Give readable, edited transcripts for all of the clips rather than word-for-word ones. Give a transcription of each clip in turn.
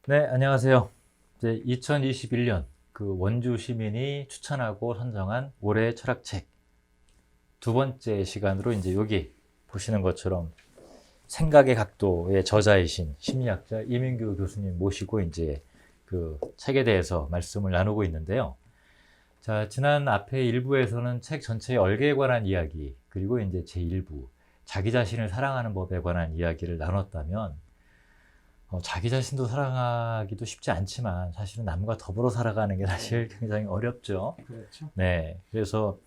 네, 안녕하세요. 이제 2021년 그 원주 시민이 추천하고 선정한 올해의 철학책 두 번째 시간으로 이제 여기 보시는 것처럼 생각의 각도의 저자이신 심리학자 이민규 교수님 모시고 이제 그 책에 대해서 말씀을 나누고 있는데요. 자, 지난 앞에 1부에서는 책 전체의 얼개에 관한 이야기, 그리고 이제 제1부 자기 자신을 사랑하는 법에 관한 이야기를 나눴다면 자기 자신도 사랑하기도 쉽지 않지만 사실은 남과 더불어 살아가는 게 사실 굉장히 어렵죠. 그렇죠. 네. 그래서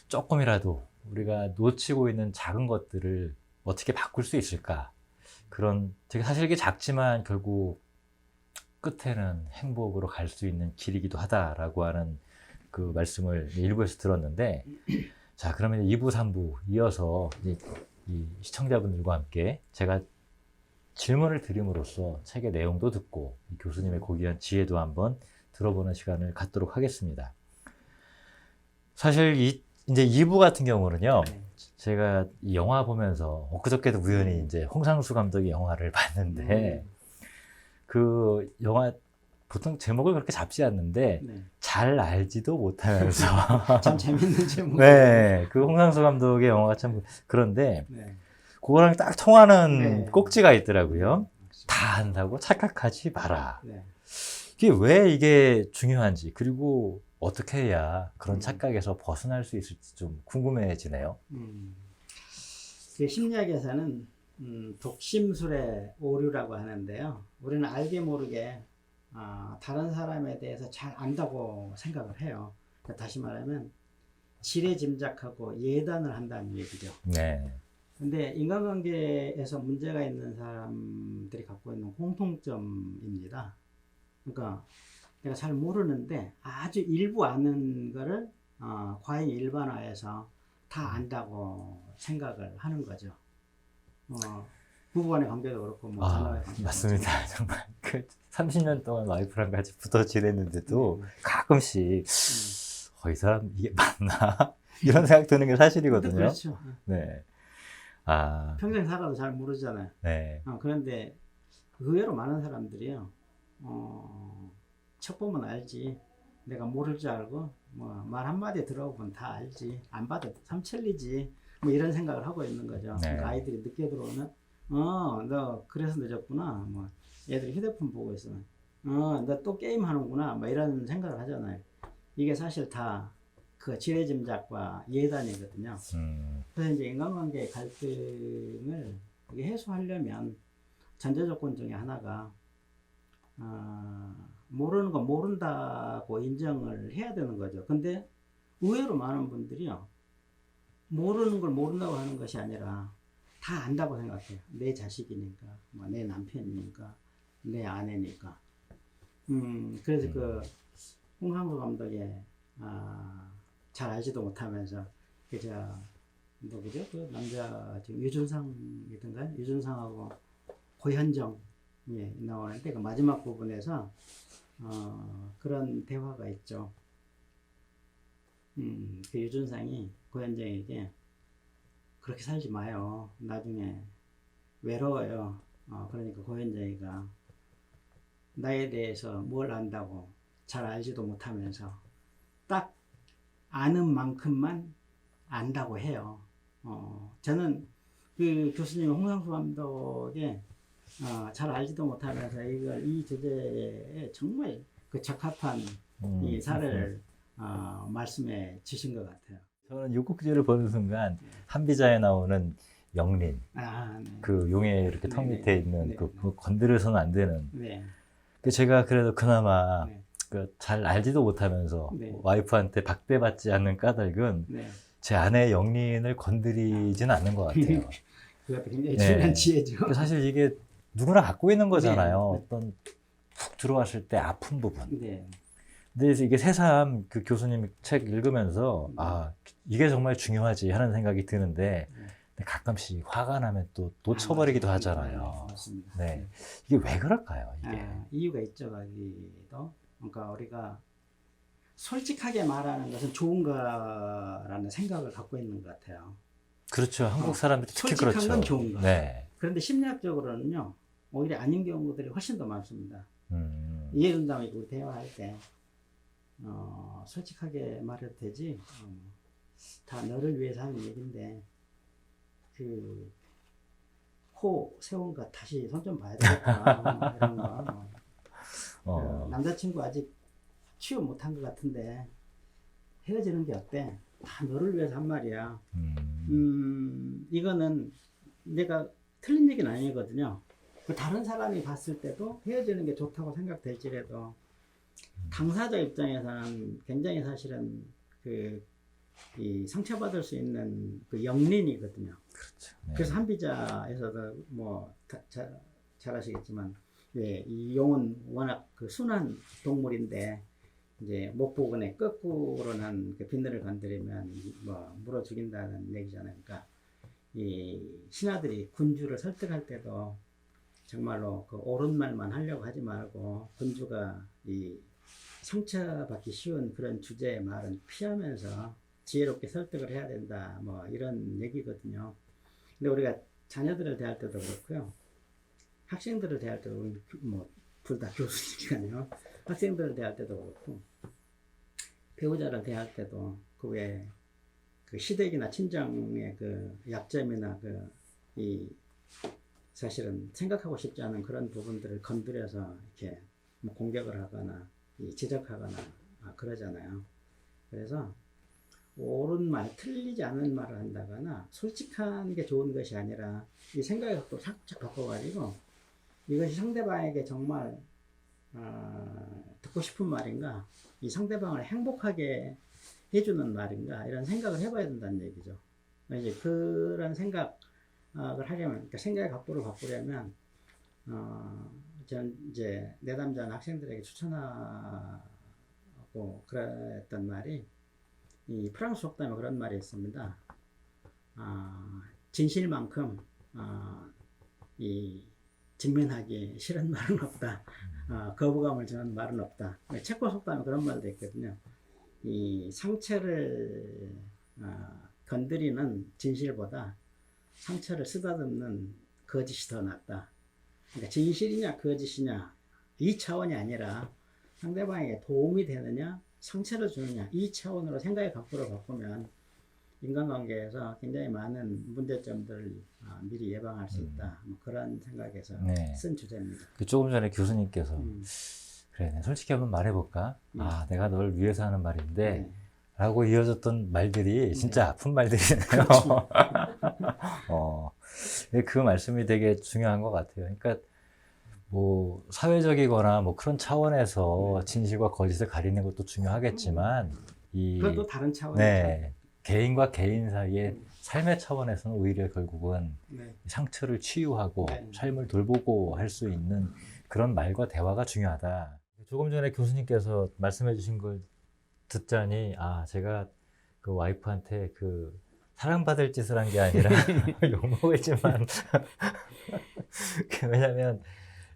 조금이라도 우리가 놓치고 있는 작은 것들을 어떻게 바꿀 수 있을까? 그런 되게 사실 이게 작지만 결국 끝에는 행복으로 갈 수 있는 길이기도 하다라고 하는 그 말씀을 1부에서 들었는데, 자, 그러면 2부, 3부 이어서 이 시청자분들과 함께 제가 질문을 드림으로써 책의 내용도 듣고 이 교수님의 고귀한 지혜도 한번 들어보는 시간을 갖도록 하겠습니다. 사실 이제 2부 같은 경우는요, 제가 이 영화 보면서 엊그저께도 우연히 이제 홍상수 감독의 영화를 봤는데, 그 영화 보통 제목을 그렇게 잡지 않는데 잘 알지도 못하면서 참 재밌는 제목. 네, 그 홍상수 감독의 영화가 참 그런데 그거랑 딱 통하는 꼭지가 있더라고요. 다 안다고 착각하지 마라. 이게 왜 이게 중요한지, 그리고 어떻게 해야 그런 착각에서 벗어날 수 있을지 좀 궁금해지네요. 심리학에서는 독심술의 오류라고 하는데요. 우리는 알게 모르게 다른 사람에 대해서 잘 안다고 생각을 해요. 다시 말하면 지레 짐작하고 예단을 한다는 얘기죠. 네. 근데 인간관계에서 문제가 있는 사람들이 갖고 있는 공통점입니다. 그러니까 내가 잘 모르는데 아주 일부 아는 거를 과잉 일반화해서 다 안다고 생각을 하는 거죠. 부부간의 관계도 그렇고 뭐 자녀의 관계도 맞습니다. 정말 그 30년 동안 와이프랑 같이 붙어 지냈는데도 가끔씩 이 사람 이게 맞나? 이런 생각 드는 게 사실이거든요. 그렇죠. 네. 평생 살아도 잘 모르잖아요. 네. 그런데 의외로 많은 사람들이요. 척 보면 알지. 내가 모를 줄 알고 뭐 말 한마디 들어보면 다 알지. 안 봐도 삼천리지. 뭐 이런 생각을 하고 있는 거죠. 네. 그러니까 아이들이 늦게 들어오면 너 그래서 늦었구나. 뭐 애들이 휴대폰 보고 있으면 너 또 게임 하는구나. 뭐 이런 생각을 하잖아요. 이게 사실 다 그 지레짐작과 예단이거든요. 그래서 이제 인간관계의 갈등을 해소하려면 전제 조건 중에 하나가 모르는 거 모른다고 인정을 해야 되는 거죠. 근데 의외로 많은 분들이요, 모르는 걸 모른다고 하는 것이 아니라 다 안다고 생각해요. 내 자식이니까, 뭐 내 남편이니까, 내 아내니까. 그래서 그 홍상수 감독의 잘 알지도 못하면서 누구죠? 그 남자 지금 유준상이던가요? 유준상하고 고현정 나오는데 그 마지막 부분에서 그런 대화가 있죠. 그 유준상이 고현정에게 그렇게 살지 마요. 나중에 외로워요. 그러니까 고현정이가 나에 대해서 뭘 안다고 잘 알지도 못하면서 딱 아는 만큼만 안다고 해요. 저는 그 교수님 홍상수 감독의 잘 알지도 못하면서 이 주제에 정말 그 적합한 이 사례를 말씀해 주신 것 같아요. 저는 육국지를 보는 순간 한비자에 나오는 영린, 그 용의 이렇게 턱 밑에 있는 그 건드려서는 안 되는. 그 제가 그래도 그나마 그 잘 알지도 못하면서 와이프한테 박대받지 않는 까닭은 제 아내의 영린을 건드리지는 않는 것 같아요. 그것도 굉장히 중요한 지혜죠. 사실 이게 누구나 갖고 있는 거잖아요. 어떤 푹 들어왔을 때 아픈 부분. 근데 이게 새삼 그 교수님 책 읽으면서 이게 정말 중요하지 하는 생각이 드는데 가끔씩 화가 나면 또 놓쳐버리기도 하잖아요. 맞습니다. 네. 이게 왜 그럴까요? 이게 이유가 있죠. 거기도. 그러니까 우리가 솔직하게 말하는 것은 좋은가라는 생각을 갖고 있는 것 같아요. 그렇죠. 한국 사람들이 특히 솔직한 그렇죠. 건 좋은 거. 네. 그런데 심리학적으로는요, 오히려 아닌 경우들이 훨씬 더 많습니다. 이해준다면 우리 대화할 때 솔직하게 말해도 되지. 다 너를 위해서 하는 얘기인데 그 코 세운 거 다시 손 좀 봐야 되겠다. 이런 거. 남자친구 아직 취업 못한 것 같은데 헤어지는 게 어때? 다 너를 위해서 한 말이야. 이거는 내가 틀린 얘기는 아니거든요. 다른 사람이 봤을 때도 헤어지는 게 좋다고 생각될지라도 당사자 입장에서는 굉장히 사실은 이 상처받을 수 있는 그 영린이거든요. 그렇죠. 네. 그래서 한비자에서도 뭐 잘 아시겠지만 이 용은 워낙 그 순한 동물인데 이제 목 부분에 거꾸로 난 그 비늘을 건드리면 뭐 물어 죽인다는 얘기잖아요. 그러니까 이 신하들이 군주를 설득할 때도 정말로 그 옳은 말만 하려고 하지 말고 군주가 이 상처받기 쉬운 그런 주제의 말은 피하면서 지혜롭게 설득을 해야 된다. 뭐 이런 얘기거든요. 근데 우리가 자녀들을 대할 때도 그렇고요. 학생들을 대할 때도 뭐 둘 다 교수니까요. 학생들을 대할 때도 그렇고 배우자를 대할 때도 그 외에 그 시댁이나 친정의 그 약점이나 이 사실은 생각하고 싶지 않은 그런 부분들을 건드려서 이렇게 뭐 공격을 하거나 지적하거나 그러잖아요. 그래서 옳은 말, 틀리지 않은 말을 한다거나 솔직한 게 좋은 것이 아니라 이 생각을 또 살짝 바꿔가지고 이것이 상대방에게 정말 듣고 싶은 말인가, 이 상대방을 행복하게 해주는 말인가 이런 생각을 해봐야 된다는 얘기죠. 이제 그런 생각을 하려면, 그러니까 생각의 각도를 바꾸려면 전 이제 내담자는 학생들에게 추천하고 그랬던 말이 이 프랑스 속담에 그런 말이 있습니다. 진실만큼 이 직면하기 싫은 말은 없다. 거부감을 주는 말은 없다. 체코 속담에 그런 말도 있거든요. 이 상처를 건드리는 진실보다 상처를 쓰다듬는 거짓이 더 낫다. 그러니까 진실이냐 거짓이냐 이 차원이 아니라 상대방에게 도움이 되느냐 상처를 주느냐 이 차원으로 생각의 각도를 바꾸면 인간관계에서 굉장히 많은 문제점들을 미리 예방할 수 있다. 뭐 그런 생각에서 쓴 주제입니다. 조금 전에 교수님께서 그래, 솔직히 한번 말해볼까? 내가 널 위해서 하는 말인데 라고 이어졌던 말들이 진짜 아픈 말들이네요. 그 말씀이 되게 중요한 것 같아요. 그러니까 뭐 사회적이거나 뭐 그런 차원에서 진실과 거짓을 가리는 것도 중요하겠지만 그것도 다른 차원이죠. 개인과 개인 사이의 삶의 차원에서는 오히려 결국은 상처를 치유하고 삶을 돌보고 할 수 있는 그런 말과 대화가 중요하다. 조금 전에 교수님께서 말씀해 주신 걸 듣자니 제가 그 와이프한테 그 사랑받을 짓을 한 게 아니라 욕먹을지만 왜냐면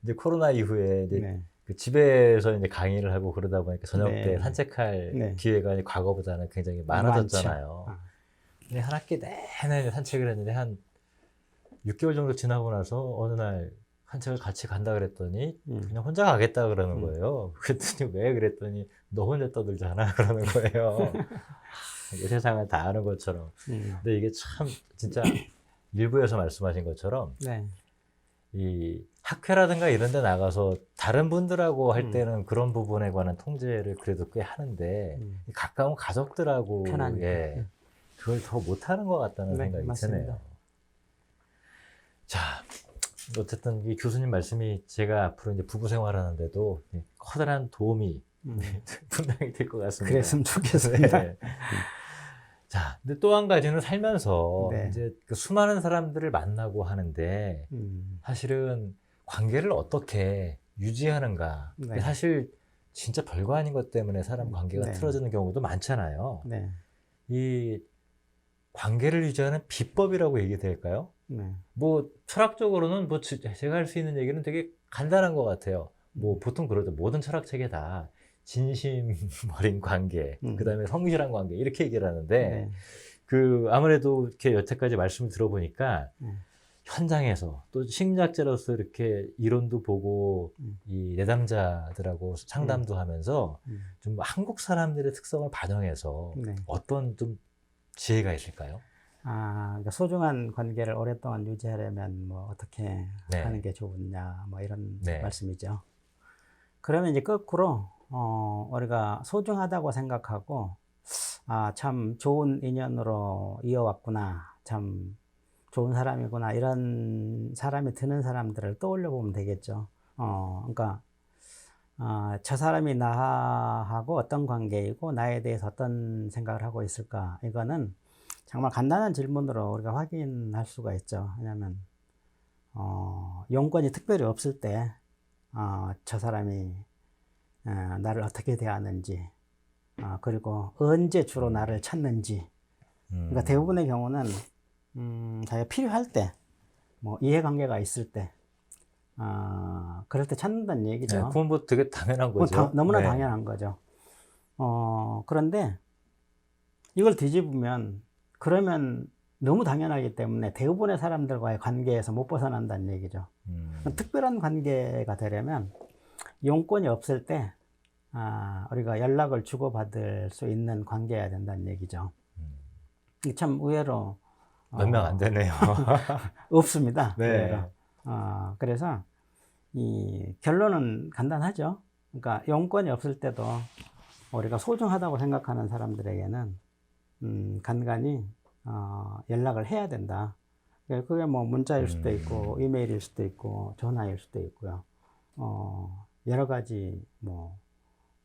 이제 코로나 이후에 이제 그 집에서 이제 강의를 하고 그러다 보니까 저녁 때 산책할 기회가 과거보다는 굉장히 많아졌잖아요. 근데 한 학기 내내 산책을 했는데 한 6개월 정도 지나고 나서 어느 날 산책을 같이 간다 그랬더니 그냥 혼자 가겠다 그러는 거예요. 그랬더니 왜 그랬더니 너 혼자 떠들잖아 그러는 거예요. 세상을 다 아는 것처럼. 근데 이게 참 진짜 일부에서 말씀하신 것처럼 이 학회라든가 이런 데 나가서 다른 분들하고 할 때는 그런 부분에 관한 통제를 그래도 꽤 하는데 가까운 가족들하고 그걸 더 못하는 것 같다는 생각이 드네요. 자, 어쨌든 이 교수님 말씀이 제가 앞으로 이제 부부 생활하는데도 커다란 도움이 분명히 될 것 같습니다. 그랬으면 좋겠습니다. 자, 근데 또 한 가지는 살면서 이제 그 수많은 사람들을 만나고 하는데 사실은 관계를 어떻게 유지하는가. 사실 진짜 별거 아닌 것 때문에 사람 관계가 틀어지는 경우도 많잖아요. 이 관계를 유지하는 비법이라고 얘기될까요? 뭐 철학적으로는 뭐 제가 할 수 있는 얘기는 되게 간단한 것 같아요. 뭐 보통 그러죠. 모든 철학책에 다 진심 어린 관계, 그 다음에 성실한 관계 이렇게 얘기를 하는데 그 아무래도 이렇게 여태까지 말씀을 들어보니까 현장에서 또 심리학자로서 이렇게 이론도 보고 이 내담자들하고 상담도 하면서 좀 한국 사람들의 특성을 반영해서 네. 어떤 좀 지혜가 있을까요? 그러니까 소중한 관계를 오랫동안 유지하려면 뭐 어떻게 네. 하는 게 좋으냐 뭐 이런 네. 말씀이죠. 그러면 이제 거꾸로 우리가 소중하다고 생각하고 참 좋은 인연으로 이어왔구나, 참 좋은 사람이구나, 이런 사람이 드는 사람들을 떠올려 보면 되겠죠. 그러니까 저 사람이 나하고 어떤 관계이고 나에 대해서 어떤 생각을 하고 있을까, 이거는 정말 간단한 질문으로 우리가 확인할 수가 있죠. 왜냐하면 용건이 특별히 없을 때 저 사람이 나를 어떻게 대하는지, 그리고 언제 주로 나를 찾는지. 그러니까 대부분의 경우는 자기가 필요할 때, 뭐 이해관계가 있을 때, 그럴 때 찾는다는 얘기죠. 네, 그건 뭐 되게 당연한 거죠. 너무나 네. 당연한 거죠. 그런데 이걸 뒤집으면, 그러면 너무 당연하기 때문에 대부분의 사람들과의 관계에서 못 벗어난다는 얘기죠. 특별한 관계가 되려면 용건이 없을 때 우리가 연락을 주고받을 수 있는 관계여야 된다는 얘기죠. 이게 참 의외로 몇 명 안 되네요. 없습니다. 네. 의외로. 그래서 이 결론은 간단하죠. 그러니까 용건이 없을 때도 우리가 소중하다고 생각하는 사람들에게는 간간히 연락을 해야 된다. 그게 뭐 문자일 수도 있고 이메일일 수도 있고 전화일 수도 있고요. 여러 가지 뭐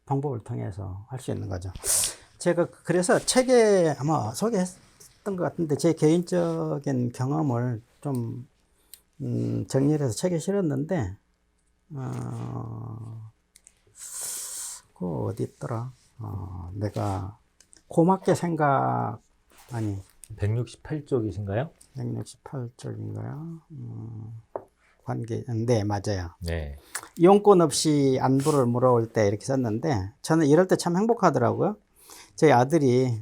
방법을 통해서 할 수 있는 거죠. 제가 그래서 책에 아마 소개했던 것 같은데, 제 개인적인 경험을 좀 정리를 해서 책에 실었는데, 그 어디 있더라? 내가 고맙게 생각, 아니 168쪽이신가요? 168쪽인가요? 관계, 네, 맞아요. 네. 용건 없이 안부를 물어올 때 이렇게 썼는데, 저는 이럴 때 참 행복하더라고요. 저희 아들이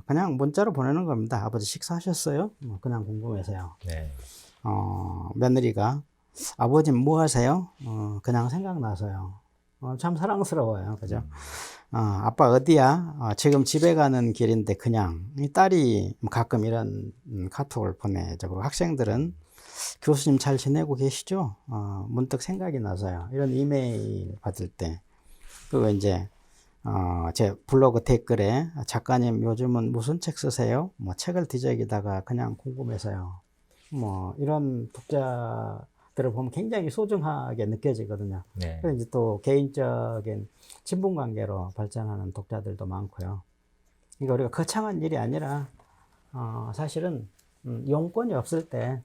그냥 문자로 보내는 겁니다. 아버지 식사하셨어요? 그냥 궁금해서요. 네. 며느리가 아버지 뭐 하세요? 그냥 생각나서요. 참 사랑스러워요. 그죠? 아빠 어디야? 지금 집에 가는 길인데 그냥. 이 딸이 가끔 이런 카톡을 보내죠. 그리고 학생들은 교수님 잘 지내고 계시죠? 문득 생각이 나서요. 이런 이메일 받을 때. 그리고 이제 제 블로그 댓글에 작가님 요즘은 무슨 책 쓰세요? 뭐 책을 뒤적이다가 그냥 궁금해서요. 뭐 이런 독자들을 보면 굉장히 소중하게 느껴지거든요. 네. 그래서 이제 또 개인적인 친분 관계로 발전하는 독자들도 많고요. 이거 우리가 거창한 일이 아니라 사실은 용건이 없을 때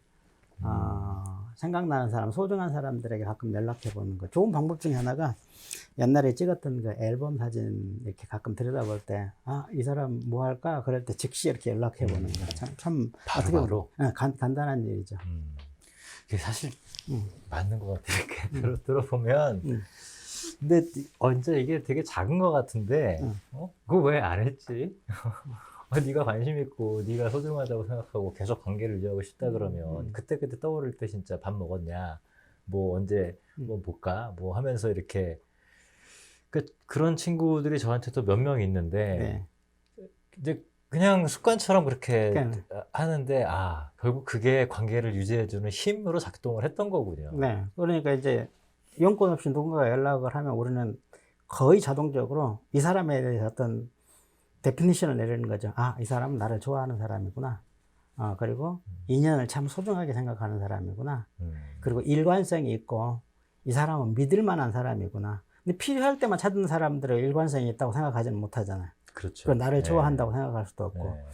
생각나는 사람, 소중한 사람들에게 가끔 연락해 보는 거. 좋은 방법 중에 하나가, 옛날에 찍었던 그 앨범 사진 이렇게 가끔 들여다볼 때, 이 사람 뭐 할까? 그럴 때 즉시 이렇게 연락해 보는 거. 참 바로. 간단한 일이죠. 그게 사실 맞는 것 같아요. 이렇게 들어보면. 근데 언제 이게 되게 작은 것 같은데, 그거 왜 안 했지? 네가 관심 있고 네가 소중하다고 생각하고 계속 관계를 유지하고 싶다 그러면 그때그때 떠오를 때 진짜 밥 먹었냐, 뭐 언제 뭐 볼까 뭐 하면서 이렇게 그런 친구들이 저한테도 몇 명 있는데, 네. 이제 그냥 습관처럼 그렇게 하는데 결국 그게 관계를 유지해주는 힘으로 작동을 했던 거군요. 네. 그러니까 이제 용건 없이 누군가가 연락을 하면 우리는 거의 자동적으로 이 사람에 대해서 어떤 데피니션을 내리는 거죠. 이 사람은 나를 좋아하는 사람이구나. 그리고 인연을 참 소중하게 생각하는 사람이구나. 그리고 일관성이 있고 이 사람은 믿을 만한 사람이구나. 근데 필요할 때만 찾는 사람들을 일관성이 있다고 생각하지는 못하잖아요. 그렇죠. 나를 좋아한다고 생각할 수도 없고. 네.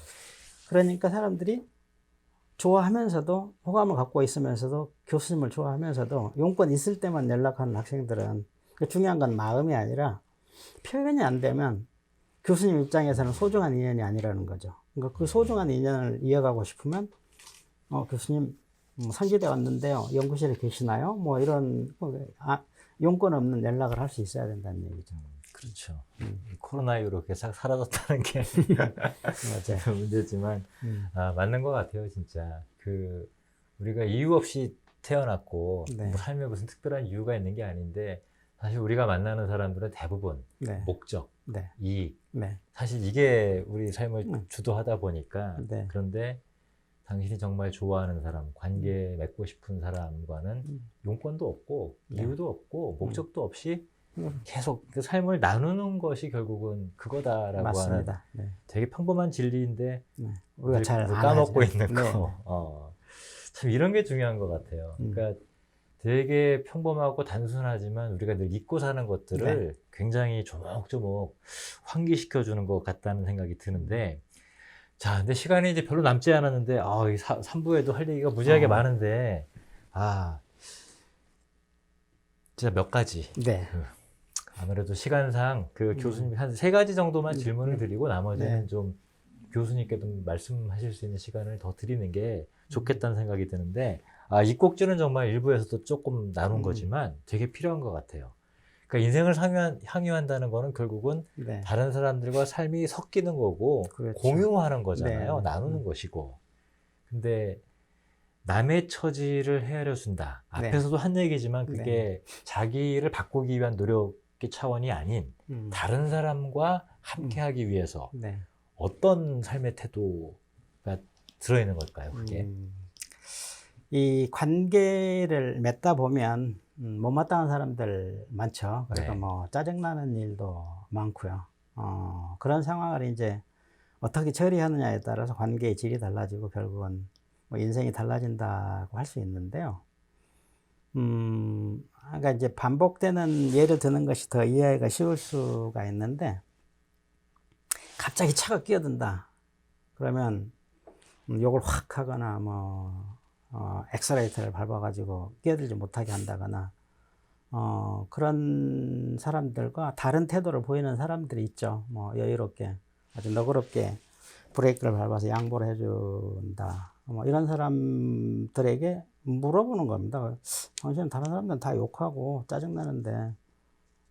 그러니까 사람들이 좋아하면서도, 호감을 갖고 있으면서도, 교수님을 좋아하면서도 용건 있을 때만 연락하는 학생들은, 중요한 건 마음이 아니라 표현이 안 되면 교수님 입장에서는 소중한 인연이 아니라는 거죠. 그러니까 그 소중한 인연을 이어가고 싶으면 교수님 선지대 왔는데요, 연구실에 계시나요? 뭐 이런 용건 없는 연락을 할 수 있어야 된다는 얘기죠. 그렇죠. 코로나 이후로 계속 사라졌다는 게 맞아요. 문제지만 맞는 것 같아요, 진짜. 우리가 이유 없이 태어났고 네. 뭐 삶에 무슨 특별한 이유가 있는 게 아닌데 사실 우리가 만나는 사람들은 대부분 네. 목적, 네. 이익, 네. 사실 이게 우리 삶을 주도하다 보니까 네. 그런데 당신이 정말 좋아하는 사람, 관계 맺고 싶은 사람과는 용건도 없고 네. 이유도 없고 목적도 없이 음. 계속 그 삶을 나누는 것이 결국은 그거다라고 하는 맞습니다. 네. 되게 평범한 진리인데 네. 우리가 잘 안 까먹고 하죠. 있는 네. 거. 참 이런 게 중요한 것 같아요. 그러니까 되게 평범하고 단순하지만 우리가 늘 잊고 사는 것들을 굉장히 조목조목 환기시켜주는 것 같다는 생각이 드는데, 자, 근데 시간이 이제 별로 남지 않았는데, 이 3부에도 할 얘기가 무지하게 많은데, 진짜 몇 가지. 네. 아무래도 시간상 교수님 한 3가지 정도만 질문을 드리고 나머지는 네. 좀 교수님께 좀 말씀하실 수 있는 시간을 더 드리는 게 좋겠다는 생각이 드는데, 이 꼭지는 정말 일부에서도 조금 나눈 거지만 되게 필요한 것 같아요. 그러니까 인생을 향유한다는 거는 결국은 네. 다른 사람들과 삶이 섞이는 거고, 그렇죠. 공유하는 거잖아요. 네. 나누는 것이고. 근데 남의 처지를 헤아려 준다. 네. 앞에서도 한 얘기지만 그게 자기를 바꾸기 위한 노력의 차원이 아닌 다른 사람과 함께 하기 위해서 네. 어떤 삶의 태도가 들어있는 걸까요, 그게? 이 관계를 맺다 보면 못마땅한 사람들 많죠. 그러니까 네. 뭐 짜증나는 일도 많고요. 그런 상황을 이제 어떻게 처리하느냐에 따라서 관계의 질이 달라지고 결국은 뭐 인생이 달라진다고 할 수 있는데요. 그러니까 이제 반복되는 예를 드는 것이 더 이해가 쉬울 수가 있는데, 갑자기 차가 끼어든다. 그러면 욕을 확 하거나 엑셀레이터를 밟아가지고 끼어들지 못하게 한다거나, 그런 사람들과 다른 태도를 보이는 사람들이 있죠. 뭐 여유롭게, 아주 너그럽게 브레이크를 밟아서 양보를 해준다. 이런 사람들에게 물어보는 겁니다. 당신은 다른 사람들은 다 욕하고 짜증나는데,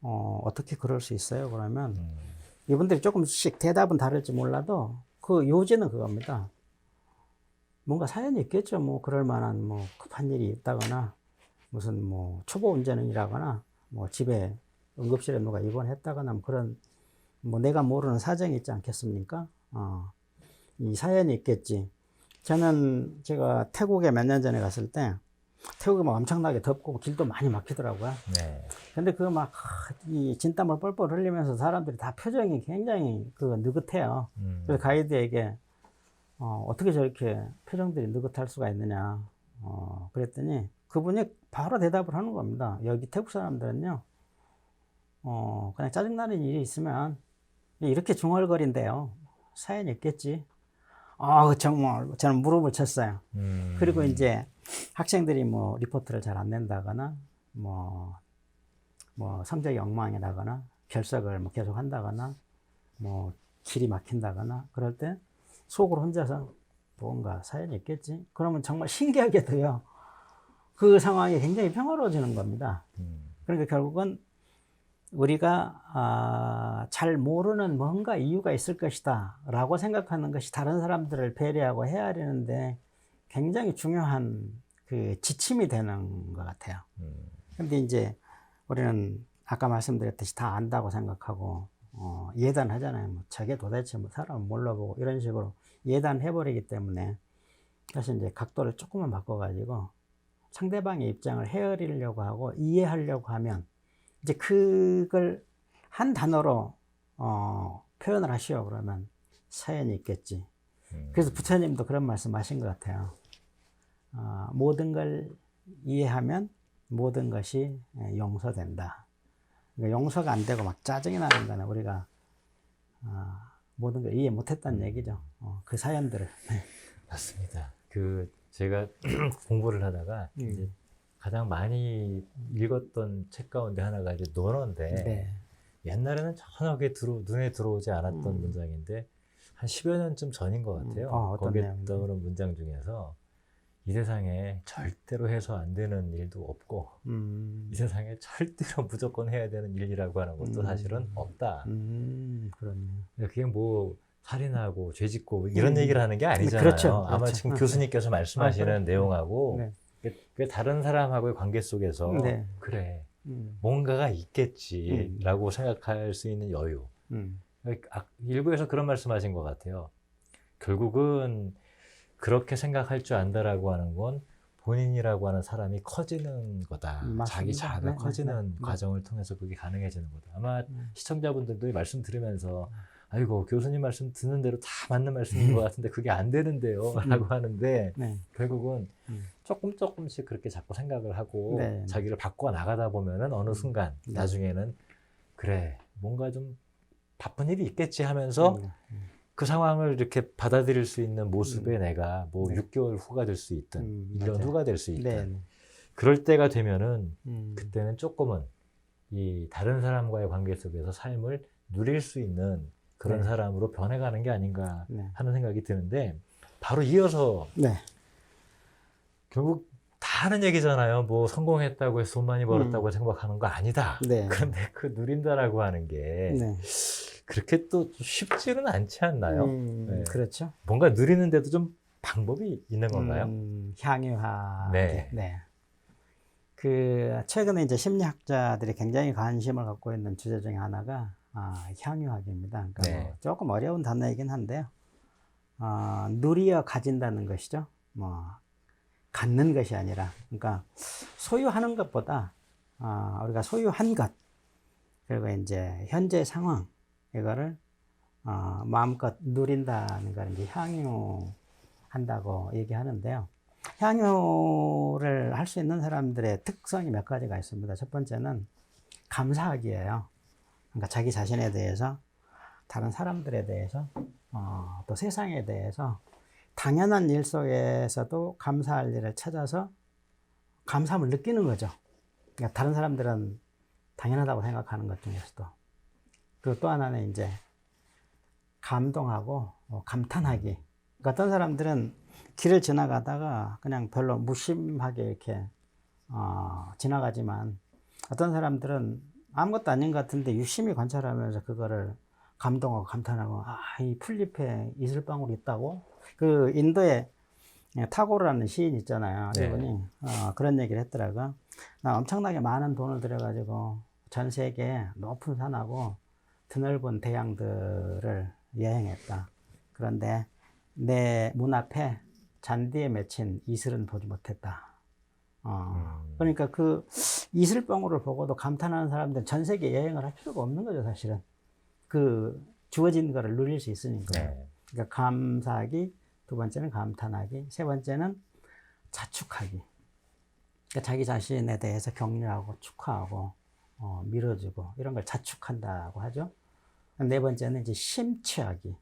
어떻게 그럴 수 있어요? 그러면 이분들이 조금씩 대답은 다를지 몰라도 그 요지는 그겁니다. 뭔가 사연이 있겠죠. 뭐 그럴 만한 뭐 급한 일이 있다거나, 무슨 뭐 초보 운전이라거나, 뭐 집에 응급실에 누가 입원했다거나, 뭐 그런 뭐 내가 모르는 사정이 있지 않겠습니까? 이 사연이 있겠지. 제가 태국에 몇 년 전에 갔을 때, 태국이 막 엄청나게 덥고 길도 많이 막히더라고요. 네. 근데 이 진땀을 뻘뻘 흘리면서 사람들이 다 표정이 굉장히 느긋해요. 그래서 가이드에게 어떻게 저렇게 표정들이 느긋할 수가 있느냐. 그랬더니 그분이 바로 대답을 하는 겁니다. 여기 태국 사람들은요, 그냥 짜증나는 일이 있으면 이렇게 중얼거린대요. 사연이 있겠지. 정말 저는 무릎을 쳤어요. 그리고 이제 학생들이 뭐 리포트를 잘 안 낸다거나, 뭐 성적이 엉망이 나거나, 결석을 뭐 계속 한다거나, 뭐 길이 막힌다거나, 그럴 때 속으로 혼자서 뭔가 사연이 있겠지. 그러면 정말 신기하게도요, 그 상황이 굉장히 평화로워지는 겁니다. 그러니까 결국은 우리가 잘 모르는 뭔가 이유가 있을 것이다 라고 생각하는 것이 다른 사람들을 배려하고 헤아리는데 굉장히 중요한 그 지침이 되는 것 같아요. 근데 이제 우리는 아까 말씀드렸듯이 다 안다고 생각하고 예단하잖아요. 뭐 저게 도대체 뭐 사람을 몰라보고 이런 식으로 예단해버리기 때문에, 사실 이제 각도를 조금만 바꿔가지고 상대방의 입장을 헤아리려고 하고 이해하려고 하면, 이제 그걸 한 단어로 표현을 하시오. 그러면 사연이 있겠지. 그래서 부처님도 그런 말씀 하신 것 같아요. 모든 걸 이해하면 모든 것이 용서된다. 그러니까 용서가 안 되고 막 짜증이 나는 거는 우리가 모든 걸 이해 못했다는 얘기죠. 그 사연들을. 네. 맞습니다. 제가 공부를 하다가 이제 가장 많이 읽었던 책 가운데 하나가 이제 논어인데, 네. 옛날에는 전혀 눈에 들어오지 않았던 문장인데 한 10여 년쯤 전인 것 같아요. 어떤 거기에 내용인가요? 떠오르는 문장 중에서 이 세상에 절대로 해서 안 되는 일도 없고 이 세상에 절대로 무조건 해야 되는 일이라고 하는 것도 사실은 없다. 그렇네요. 그게 뭐 살인하고 죄짓고 이런 얘기를 하는 게 아니잖아요. 그렇죠. 아마 그렇죠. 지금 교수님께서 말씀하시는 그래. 내용하고 네. 그 다른 사람하고의 관계 속에서 네. 그래 음. 뭔가가 있겠지라고 생각할 수 있는 여유. 음. 일부에서 그런 말씀하신 것 같아요. 결국은 그렇게 생각할 줄 안다라고 하는 건 본인이라고 하는 사람이 커지는 거다. 맞습니다. 자기 자아가 네, 커지는 네. 과정을 통해서 그게 가능해지는 거다. 아마 네. 시청자분들도 이 말씀 들으면서 아이고 교수님 말씀 듣는 대로 다 맞는 말씀인 것 같은데 그게 안 되는데요 라고 하는데 네. 결국은 조금씩 그렇게 자꾸 생각을 하고 네. 자기를 바꿔 나가다 보면은 어느 순간 네. 나중에는 그래 뭔가 좀 바쁜 일이 있겠지 하면서 그 상황을 이렇게 받아들일 수 있는 모습에 내가 뭐 네. 6개월 후가 될 수 있든 1년 맞아요. 후가 될 수 있든 네. 그럴 때가 되면은 그때는 그때는 조금은 이 다른 사람과의 관계 속에서 삶을 누릴 수 있는 그런 네. 사람으로 변해가는 게 아닌가 네. 하는 생각이 드는데 바로 이어서 네. 결국 다 하는 얘기잖아요. 뭐 성공했다고 해서 돈 많이 벌었다고 생각하는 거 아니다. 네. 그런데 그 누린다라고 하는 게 네. 그렇게 또 쉽지는 않지 않나요? 네. 그렇죠. 뭔가 누리는데도 좀 방법이 있는 건가요? 향유하게. 네. 그 최근에 이제 심리학자들이 굉장히 관심을 갖고 있는 주제 중에 하나가 향유학입니다. 그러니까 네. 뭐 조금 어려운 단어이긴 한데요. 누리어 가진다는 것이죠. 뭐 갖는 것이 아니라, 그러니까 소유하는 것보다 우리가 소유한 것 그리고 이제 현재 상황 이거를 마음껏 누린다는 걸 이제 향유한다고 얘기하는데요. 향유를 할 수 있는 사람들의 특성이 몇 가지가 있습니다. 첫 번째는 감사하기예요. 그러니까 자기 자신에 대해서, 다른 사람들에 대해서, 또 세상에 대해서 당연한 일 속에서도 감사할 일을 찾아서 감사함을 느끼는 거죠. 그러니까 다른 사람들은 당연하다고 생각하는 것 중에서도. 그리고 또 하나는 이제 감동하고 감탄하기. 그러니까 어떤 사람들은 길을 지나가다가 그냥 별로 무심하게 이렇게 지나가지만 어떤 사람들은 아무것도 아닌 것 같은데 유심히 관찰하면서 그거를 감동하고 감탄하고 이 풀잎에 이슬방울이 있다고. 그 인도에 타고르라는 시인 있잖아요. 네. 이분이 그런 얘기를 했더라고요. 나 엄청나게 많은 돈을 들여가지고 전 세계 높은 산하고 드넓은 대양들을 여행했다. 그런데 내 문 앞에 잔디에 맺힌 이슬은 보지 못했다. 그러니까 그 이슬방울을 보고도 감탄하는 사람들은 전 세계 여행을 할 필요가 없는 거죠, 사실은. 그 주어진 거를 누릴 수 있으니까. 네. 그러니까 감사하기, 두 번째는 감탄하기, 세 번째는 자축하기. 그러니까 자기 자신에 대해서 격려하고 축하하고 밀어주고 이런 걸 자축한다고 하죠. 네 번째는 이제 심취하기.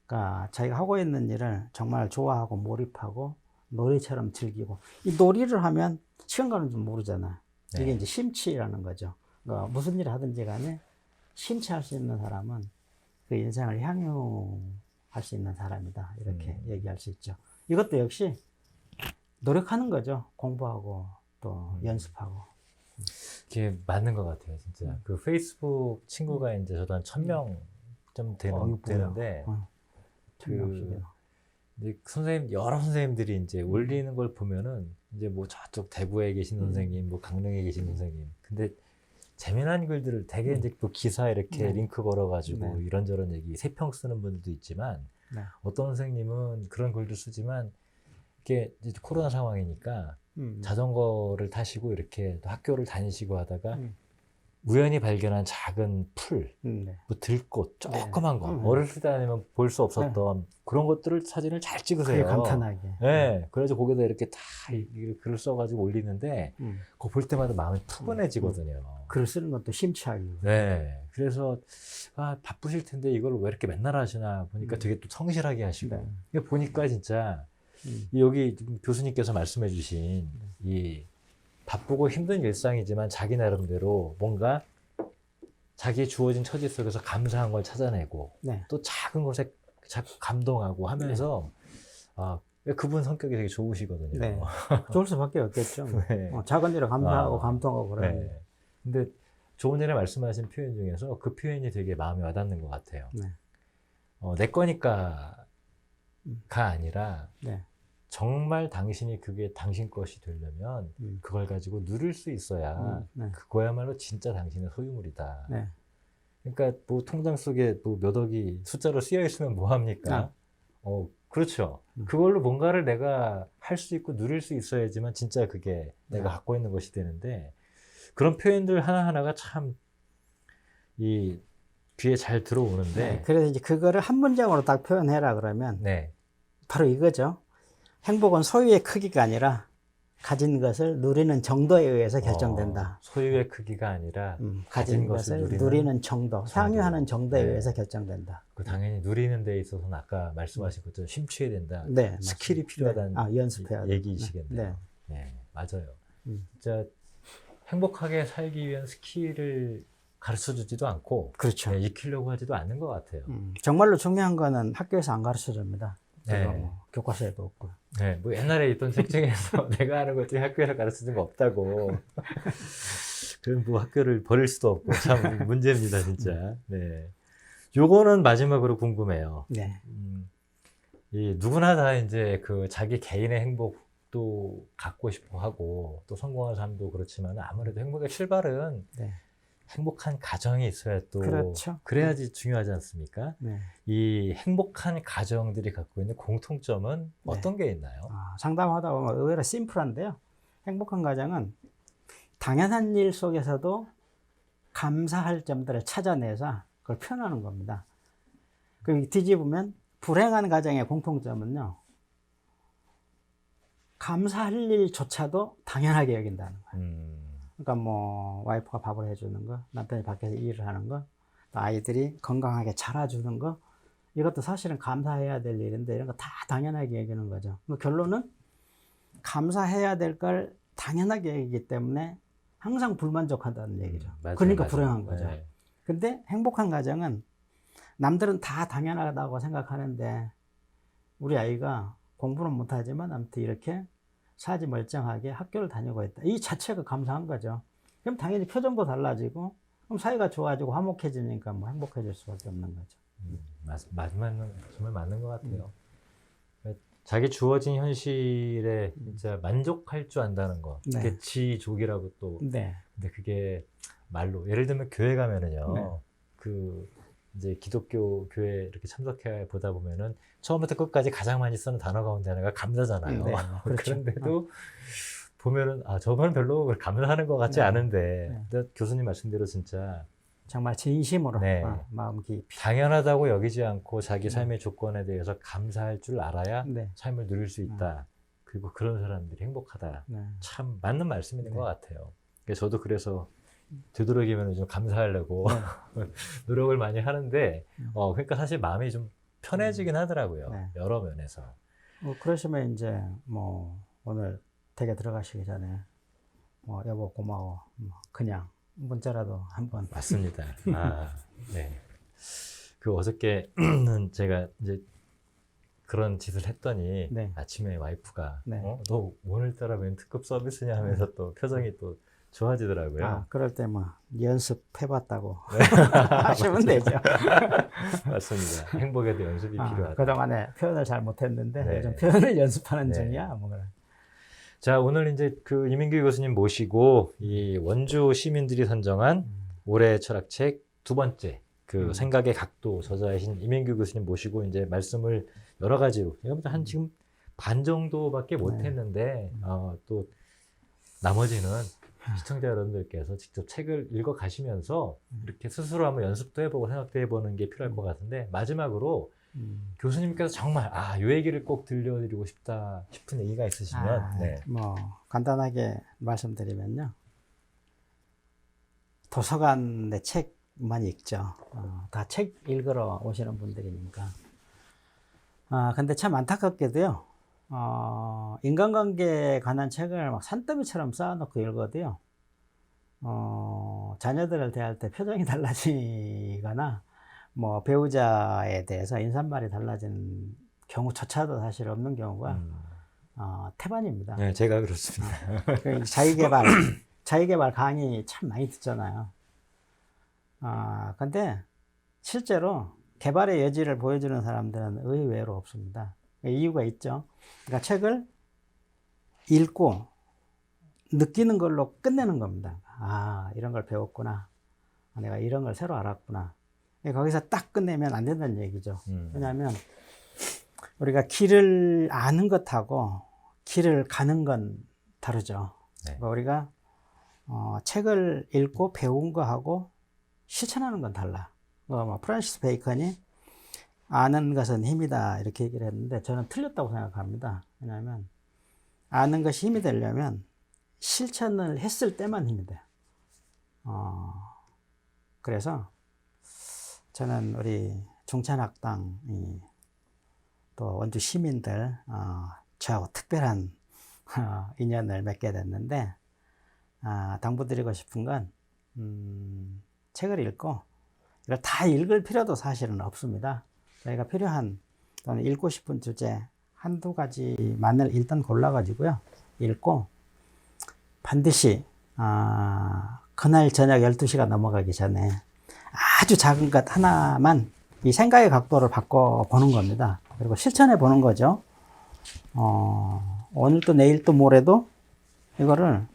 그러니까 자기가 하고 있는 일을 정말 좋아하고 몰입하고 놀이처럼 즐기고, 이 놀이를 하면 시간 가는 줄 모르잖아. 네. 이게 이제 심취라는 거죠. 그러니까 무슨 일을 하든지 간에 심취할 수 있는 사람은 그 인생을 향유할 수 있는 사람이다. 이렇게 얘기할 수 있죠. 이것도 역시 노력하는 거죠. 공부하고 또 연습하고. 그게 맞는 것 같아요, 진짜. 그 페이스북 친구가 이제 저도 한 1000명 좀 되는데, 이제 선생님, 여러 선생님들이 이제 올리는 걸 보면은, 이제 뭐 저쪽 대구에 계신 선생님, 뭐 강릉에 계신 선생님. 근데 재미난 글들을 되게 이제 또 기사 이렇게 링크 걸어가지고 이런저런 얘기, 세평 쓰는 분들도 있지만, 어떤 선생님은 그런 글도 쓰지만, 이게 이제 코로나 상황이니까, 자전거를 타시고 이렇게 또 학교를 다니시고 하다가 우연히 발견한 작은 풀, 뭐 들꽃, 조그만 거, 어렸을 때 아니면 볼 수 없었던 그런 것들을 사진을 잘 찍으세요. 감탄하게. 네. 그래서 거기다 이렇게 다 글을 써가지고 올리는데, 그거 볼 때마다 마음이 푸근해지거든요. 글을 쓰는 것도 심취하기. 네. 그래서, 바쁘실 텐데 이걸 왜 이렇게 맨날 하시나 보니까 되게 또 성실하게 하시고. 보니까 진짜, 여기 교수님께서 말씀해 주신 이 바쁘고 힘든 일상이지만 자기 나름대로 뭔가 자기 주어진 처지 속에서 감사한 걸 찾아내고 또 작은 것에 감동하고 하면서 그분 성격이 되게 좋으시거든요. 네. 좋을 수밖에 없겠죠. 네. 작은 일에 감사하고 감동하고 그러는. 네. 근데 조금 전에 말씀하신 표현 중에서 그 표현이 되게 마음에 와닿는 것 같아요. 내 거니까가 아니라 네. 정말 당신이 그게 당신 것이 되려면 그걸 가지고 누릴 수 있어야 네. 그거야말로 진짜 당신의 소유물이다. 네. 그러니까 뭐 통장 속에 뭐 몇 억이 숫자로 쓰여 있으면 뭐 합니까? 그렇죠. 그걸로 뭔가를 내가 할 수 있고 누릴 수 있어야지만 진짜 그게 내가 갖고 있는 것이 되는데 그런 표현들 하나하나가 참 이 귀에 잘 들어오는데 네. 그래서 이제 그거를 한 문장으로 딱 표현해라 그러면 네. 바로 이거죠. 행복은 소유의 크기가 아니라 가진 것을 누리는 정도에 의해서 결정된다. 소유의 크기가 아니라 가진 것을 누리는 정도, 향유하는 정도에 네. 의해서 결정된다. 당연히 누리는 데 있어서는 아까 말씀하신 것처럼 심취해야 된다. 네, 스킬이 필요하다는 연습해야 얘기이시겠네요. 네, 맞아요. 진짜 행복하게 살기 위한 스킬을 가르쳐주지도 않고 그렇죠. 네, 익히려고 하지도 않는 것 같아요. 정말로 중요한 거는 학교에서 안 가르쳐줍니다. 네. 뭐 교과서에도 없고. 네, 뭐 옛날에 있던 책 중에서 내가 하는 것 중에 학교에서 가르쳐준 거 없다고. 그럼 뭐 학교를 버릴 수도 없고 참 문제입니다, 진짜. 네. 요거는 마지막으로 궁금해요. 네. 이 누구나 다 이제 그 자기 개인의 행복도 갖고 싶어 하고 또 성공한 삶도 그렇지만 아무래도 행복의 출발은 네. 행복한 가정이 있어야 또 그렇죠. 그래야지 중요하지 않습니까? 네. 이 행복한 가정들이 갖고 있는 공통점은 어떤 게 있나요? 상담하다 보면 의외로 심플한데요. 행복한 가정은 당연한 일 속에서도 감사할 점들을 찾아내서 그걸 표현하는 겁니다. 그 뒤집으면 불행한 가정의 공통점은요. 감사할 일조차도 당연하게 여긴다는 거예요. 그러니까 뭐 와이프가 밥을 해주는 거, 남편이 밖에서 일을 하는 거, 또 아이들이 건강하게 자라주는 거, 이것도 사실은 감사해야 될 일인데 이런 거 다 당연하게 여기는 거죠. 결론은 감사해야 될 걸 당연하게 여기기 때문에 항상 불만족하다는 얘기죠. 그러니까 불행한 거죠. 네. 근데 행복한 가정은 남들은 다 당연하다고 생각하는데 우리 아이가 공부는 못하지만 아무튼 이렇게 사지 멀쩡하게 학교를 다니고 있다. 이 자체가 감사한 거죠. 그럼 당연히 표정도 달라지고 그럼 사이가 좋아지고 화목해지니까 뭐 행복해질 수밖에 없는 거죠. 정말 맞는 것 같아요. 자기 주어진 현실에 진짜 만족할 줄 안다는 거. 네. 그게 지족이라고 또. 네. 근데 그게 말로 예를 들면 교회 가면은요. 네. 그 이제 기독교 교회 이렇게 참석해 보다 보면은 처음부터 끝까지 가장 많이 쓰는 단어 가운데 하나가 감사잖아요. 네. 그렇죠. 그런데도 보면은 저분은 별로 감사하는 것 같지 네. 않은데 근데 교수님 말씀대로 진짜 정말 진심으로 네. 마음 깊이 당연하다고 여기지 않고 자기 삶의 조건에 대해서 감사할 줄 알아야 네. 삶을 누릴 수 있다. 그리고 그런 사람들이 행복하다. 네. 참 맞는 말씀인 네. 것 같아요. 저도 그래서 되도록이면 좀 감사하려고 네. 노력을 많이 하는데 그러니까 사실 마음이 좀 편해지긴 하더라고요. 네. 여러 면에서. 그러시면 이제 뭐 오늘 댁에 들어가시기 전에 여보 고마워 그냥 문자라도 한번 맞습니다. 네. 그 어저께는 제가 이제 그런 짓을 했더니 네. 아침에 와이프가 네. 너 오늘따라 웬 특급 서비스냐 하면서 또 표정이 또 좋아지더라고요. 그럴 때 뭐 연습해봤다고 하시면 되죠. 맞습니다. 행복에도 연습이 필요하다. 그동안에 표현을 잘 못했는데 네. 요즘 표현을 연습하는 네. 중이야. 뭐 그래. 자, 오늘 이제 그 이민규 교수님 모시고 이 원주 시민들이 선정한 올해 철학책 두 번째 그 생각의 각도 저자이신 이민규 교수님 모시고 이제 말씀을 여러 가지로 이거부터 한 지금 반 정도밖에 못 했는데 또 나머지는 시청자 여러분들께서 직접 책을 읽어 가시면서 이렇게 스스로 한번 연습도 해보고 생각도 해보는 게 필요할 것 같은데 마지막으로 교수님께서 정말 요 얘기를 꼭 들려드리고 싶다 싶은 얘기가 있으시면 네. 뭐 간단하게 말씀드리면요. 도서관에 책만 읽죠. 다 책 읽으러 오시는 분들이니까. 근데 참 안타깝게도요. 인간관계에 관한 책을 막 산더미처럼 쌓아놓고 읽어도요. 자녀들을 대할 때 표정이 달라지거나 뭐 배우자에 대해서 인사말이 달라진 경우조차도 사실 없는 경우가 태반입니다. 네, 제가 그렇습니다. 자기개발 강의 참 많이 듣잖아요. 근데 실제로 개발의 여지를 보여주는 사람들은 의외로 없습니다. 이유가 있죠. 그러니까 책을 읽고 느끼는 걸로 끝내는 겁니다. 아, 이런 걸 배웠구나. 내가 이런 걸 새로 알았구나. 거기서 딱 끝내면 안 된다는 얘기죠. 왜냐하면 우리가 길을 아는 것하고 길을 가는 건 다르죠. 네. 그러니까 우리가 책을 읽고 배운 거하고 실천하는 건 달라. 프란시스 베이컨이 아는 것은 힘이다 이렇게 얘기를 했는데 저는 틀렸다고 생각합니다. 왜냐하면 아는 것이 힘이 되려면 실천을 했을 때만 힘이 돼요. 그래서 저는 우리 중천학당 또 원주 시민들 저하고 특별한 인연을 맺게 됐는데 당부드리고 싶은 건 책을 읽고 이걸 다 읽을 필요도 사실은 없습니다. 저희가 필요한 또는 읽고 싶은 주제 한두 가지만을 일단 골라가지고요 읽고 반드시 그날 저녁 12시가 넘어가기 전에 아주 작은 것 하나만 이 생각의 각도를 바꿔보는 겁니다. 그리고 실천해 보는 거죠. 오늘도 내일도 모레도 이거를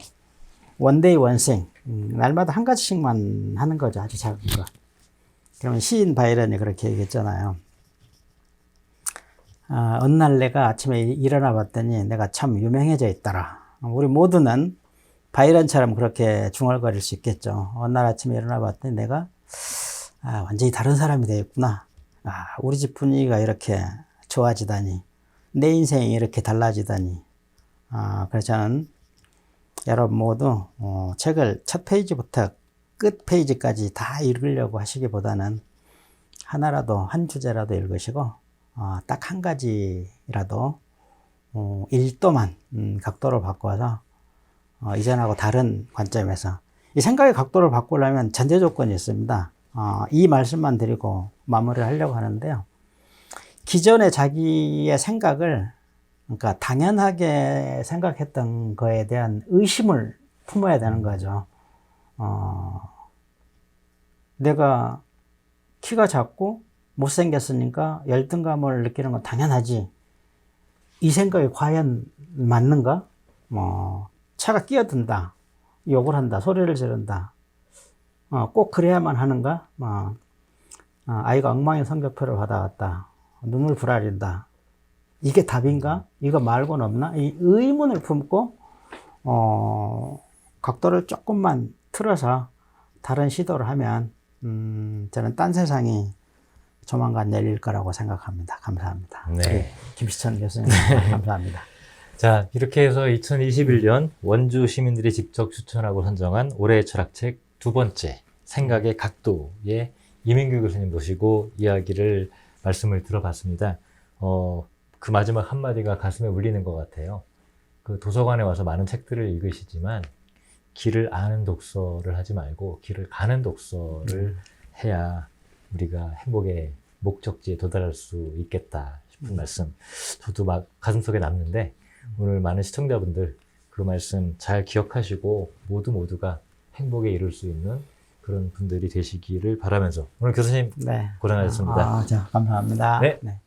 원데이 원생 날마다 한 가지씩만 하는 거죠. 아주 작은 거. 그러면 시인 바이런이 그렇게 얘기했잖아요. 어느 날 내가 아침에 일어나 봤더니 내가 참 유명해져 있더라. 우리 모두는 바이런처럼 그렇게 중얼거릴 수 있겠죠. 어느 날 아침에 일어나 봤더니 내가 완전히 다른 사람이 되었구나. 우리 집 분위기가 이렇게 좋아지다니. 내 인생이 이렇게 달라지다니. 그래서 저는 여러분 모두 책을 첫 페이지부터 끝 페이지까지 다 읽으려고 하시기보다는 하나라도 한 주제라도 읽으시고 딱 한 가지라도 1도만 각도를 바꿔서 이전하고 다른 관점에서 이 생각의 각도를 바꾸려면 전제 조건이 있습니다. 이 말씀만 드리고 마무리를 하려고 하는데요. 기존의 자기의 생각을 그러니까 당연하게 생각했던 거에 대한 의심을 품어야 되는 거죠. 내가 키가 작고 못생겼으니까 열등감을 느끼는 건 당연하지. 이 생각이 과연 맞는가? 차가 끼어든다. 욕을 한다. 소리를 지른다. 꼭 그래야만 하는가? 아이가 엉망인 성적표를 받아왔다. 눈을 부라린다. 이게 답인가? 이거 말고는 없나? 이 의문을 품고 각도를 조금만 틀어서 다른 시도를 하면 저는 딴 세상이 조만간 열릴 거라고 생각합니다. 감사합니다. 네. 김시천 교수님 감사합니다. 자, 이렇게 해서 2021년 원주 시민들이 직접 추천하고 선정한 올해의 철학책 두 번째 생각의 각도에 이민규 교수님 모시고 말씀을 들어봤습니다. 그 마지막 한마디가 가슴에 울리는 것 같아요. 그 도서관에 와서 많은 책들을 읽으시지만 길을 아는 독서를 하지 말고 길을 가는 독서를 해야 우리가 행복의 목적지에 도달할 수 있겠다 싶은 말씀 저도 막 가슴속에 남는데 오늘 많은 시청자분들 그 말씀 잘 기억하시고 모두가 행복에 이룰 수 있는 그런 분들이 되시기를 바라면서 오늘 교수님 네. 고생하셨습니다. 감사합니다. 네. 네.